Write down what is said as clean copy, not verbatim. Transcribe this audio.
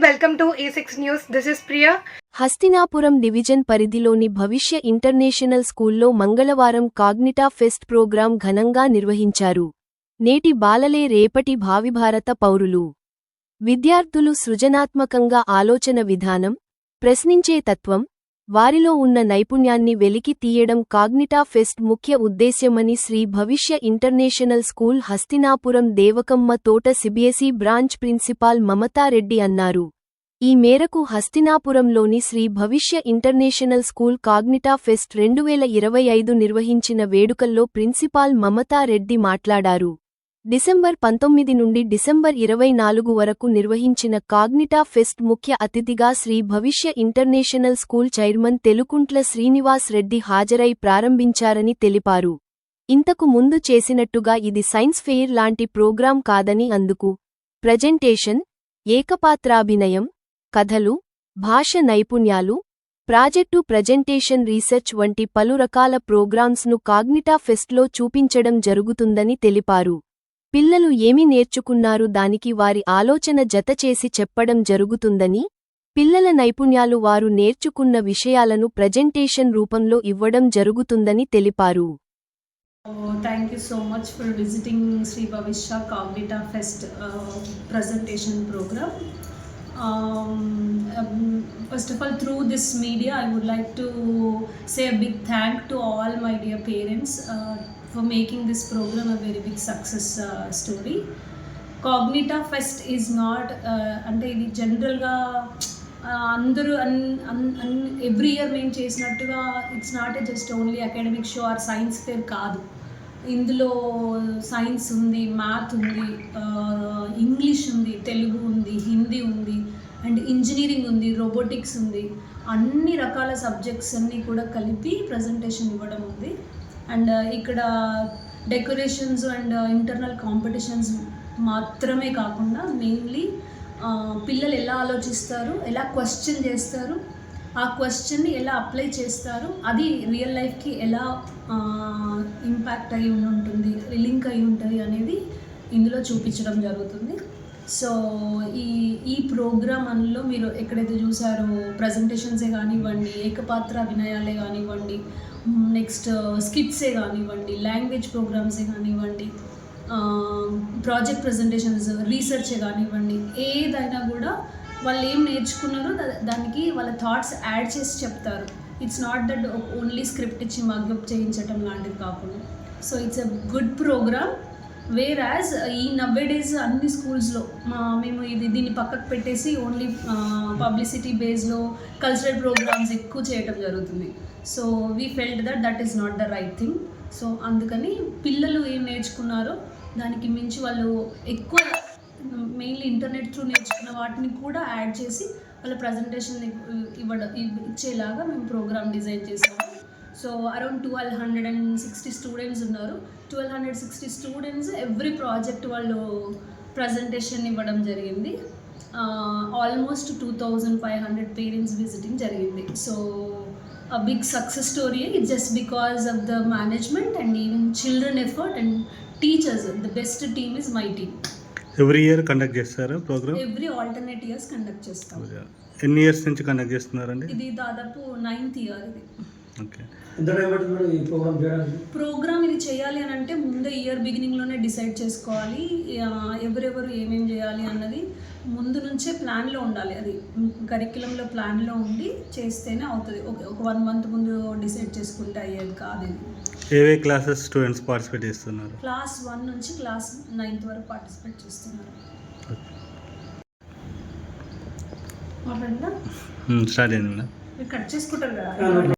welcome to A6 News. This is Priya. Hastinapuram division పరిధిలోని భవిష్య international స్కూల్లో మంగళవారం కాగ్నిటా ఫెస్ట్ ప్రోగ్రాం ఘనంగా నిర్వహించారు. నేటి బాలలే రేపటి భావిభారత పౌరులు. విద్యార్థులు సృజనాత్మకంగా ఆలోచన విధానం, ప్రశ్నించే తత్వం, వారిలో ఉన్న నైపుణ్యాన్ని వెలికి తీయడం కాగ్నిటా ఫెస్ట్ ముఖ్య ఉద్దేశ్యమని శ్రీ భవిష్య ఇంటర్నేషనల్ స్కూల్ హస్తినాపురం దేవకమ్మ తోట సిబిఎస్ఈ బ్రాంచ్ ప్రిన్సిపాల్ మమతారెడ్డి అన్నారు. ఈ మేరకు హస్తినాపురంలోని Shri Bhavishya international school కాగ్నిటా pest 2025 నిర్వహించిన వేడుకల్లో ప్రిన్సిపాల్ మమతారెడ్డి మాట్లాడారు. డిసెంబర్ 19 నుండి డిసెంబర్ 24 వరకు నిర్వహించిన కాగ్నిటా ఫెస్ట్ ముఖ్య అతిథిగా Shri Bhavishya international school chairman Telukuntla Srinivas Reddy హాజరై ప్రారంభించారని తెలిపారు. ఇంతకు ముందు చేసినట్టుగా ఇది సైన్స్ ఫెయిర్ లాంటి ప్రోగ్రాం కాదని, అందుకు ప్రజెంటేషన్, ఏకపాత్రాభినయం, కథలు, భాష నైపుణ్యాలు, ప్రాజెక్టు ప్రజెంటేషన్, రీసెర్చ్ వంటి పలు రకాల ప్రోగ్రామ్స్ను కాగ్నిటా ఫెస్ట్లో చూపించడం జరుగుతుందని తెలిపారు. పిల్లలు ఏమి నేర్చుకున్నారు దానికి వారి ఆలోచన జత చేసి చెప్పడం జరుగుతుందని, పిల్లల నైపుణ్యాలు వారు నేర్చుకున్న విషయాలను ప్రజెంటేషన్ రూపంలో ఇవ్వడం జరుగుతుందని తెలిపారు. Thank you so much for visiting Sri Bhavishya Cognita Fest presentation program. First of all, through this media, I would like to say a big thank to all my dear parents for making this program a very big success story. Cognita Fest is not అంటే ఇది జనరల్గా అందరూ every year మేము చేసినట్టుగా it's not just only academic show or science fair కాదు. ఇందులో science ఉంది, math ఉంది, ఇంగ్లీష్ ఉంది, తెలుగు ఉంది, హిందీ ఉంది, అండ్ ఇంజనీరింగ్ ఉంది, రోబోటిక్స్ ఉంది. అన్ని రకాల సబ్జెక్ట్స్ అన్నీ కూడా కలిపి ప్రజెంటేషన్ ఇవ్వడం ఉంది. అండ్ ఇక్కడ డెకరేషన్స్ అండ్ ఇంటర్నల్ కాంపిటీషన్స్ మాత్రమే కాకుండా మెయిన్లీ పిల్లలు ఎలా ఆలోచిస్తారు, ఎలా క్వశ్చన్ చేస్తారు, ఆ క్వశ్చన్ని ఎలా అప్లై చేస్తారు, అది రియల్ లైఫ్కి ఎలా ఇంపాక్ట్ అయి ఉంటుంది, లింక్ అయి ఉంటుంది అనేది ఇందులో చూపించడం జరుగుతుంది. సో ఈ ప్రోగ్రామ్ అందులో మీరు ఎక్కడైతే చూసారో ప్రజెంటేషన్సే కానివ్వండి, ఏకపాత్ర అభినయాలే కానివ్వండి, నెక్స్ట్ స్కిట్సే కానివ్వండి, లాంగ్వేజ్ ప్రోగ్రామ్సే కానివ్వండి, ప్రాజెక్ట్ ప్రజెంటేషన్స్, రీసెర్చే కానివ్వండి, ఏదైనా కూడా వాళ్ళు ఏం నేర్చుకున్నారో దానికి వాళ్ళ థాట్స్ యాడ్ చేసి చెప్తారు. It's not that only script ఇచ్చి మగ్గప్ చేయించటం లాంటిది కాకుండా. So it's a good programme. Whereas ఈ నవ్వేడేస్ అన్ని స్కూల్స్లో మేము దీన్ని పక్కకు పెట్టేసి ఓన్లీ పబ్లిసిటీ బేస్లో కల్చరల్ ప్రోగ్రామ్స్ ఎక్కువ చేయటం జరుగుతుంది. So we felt that is not the right thing. సో అందుకని పిల్లలు ఏం నేర్చుకున్నారో దానికి మించి వాళ్ళు ఎక్కువ మెయిన్లీ ఇంటర్నెట్ త్రూ నేర్చుకున్న వాటిని కూడా యాడ్ చేసి వాళ్ళ ప్రజెంటేషన్ ఇచ్చేలాగా మేము ప్రోగ్రామ్ డిజైన్ చేసాము. సో అరౌండ్ 1260 స్టూడెంట్స్ ఉన్నారు. 1260 స్టూడెంట్స్ ఎవ్రీ ప్రాజెక్ట్ వాళ్ళు ప్రజెంటేషన్ ఇవ్వడం జరిగింది. ఆల్మోస్ట్ 2500 పేరెంట్స్ విజిటింగ్ జరిగింది. So a big success story. It's just because of the management and even children effort and teachers. The best team is my team. Every year conduct చేస్తారా programme? Every alternate years conduct చేస్తాం. ఎన్ని years నుంచి conduct చేస్తున్నారండి? ఇది దాదాపు 9th year ఇది. Okay. ఈ programme ఇది చేయాలి అని అంటే ముందే ఇయర్ బిగినింగ్లోనే డిసైడ్ చేసుకోవాలి. ఎవరెవరు ఏమేం చేయాలి అన్నది ముందు నుంచే ప్లాన్లో ఉండాలి. అది కరిక్యులంలో ప్లాన్లో ఉండి చేస్తేనే అవుతుంది. ఒక 1 month ముందు డిసైడ్ చేసుకుంటే అయ్యేది కాదు ఇది. ఏవే క్లాసెస్ స్టూడెంట్స్ పార్టిసిపేట్ చేస్తున్నారు? క్లాస్ 1 నుంచి క్లాస్ 9th వరకు పార్టిసిపేట్ చేస్తున్నారు. మాట్లాడిందా? స్టార్ట్ అయిందా? మీరు కట్ చేసుకుంటారు కదా.